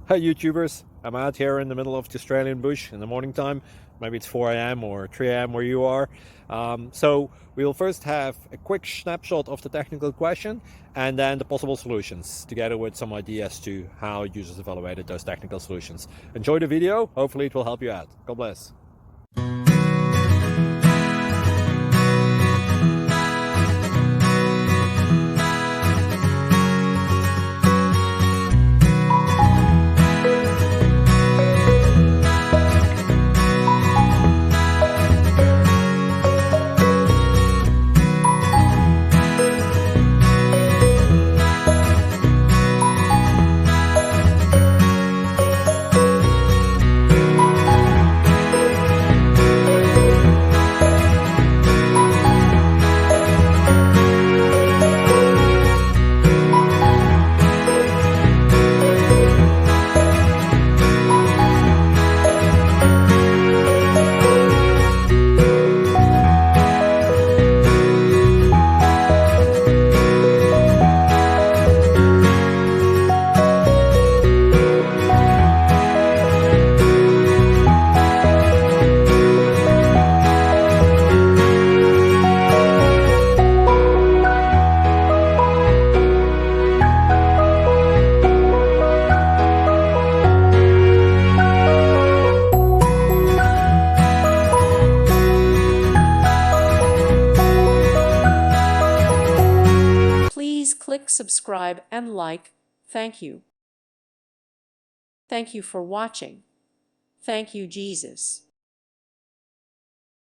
Hi YouTubers, I'm out here in the middle of the Australian bush in the morning time. Maybe it's 4 a.m. or 3 a.m. where you are. So we'll first have a quick snapshot of the technical question and then the possible solutions, together with some ideas to how users evaluated those technical solutions. Enjoy the video, hopefully it will help you out. God bless. Please click subscribe and like. Thank you. Thank you for watching. Thank you, Jesus.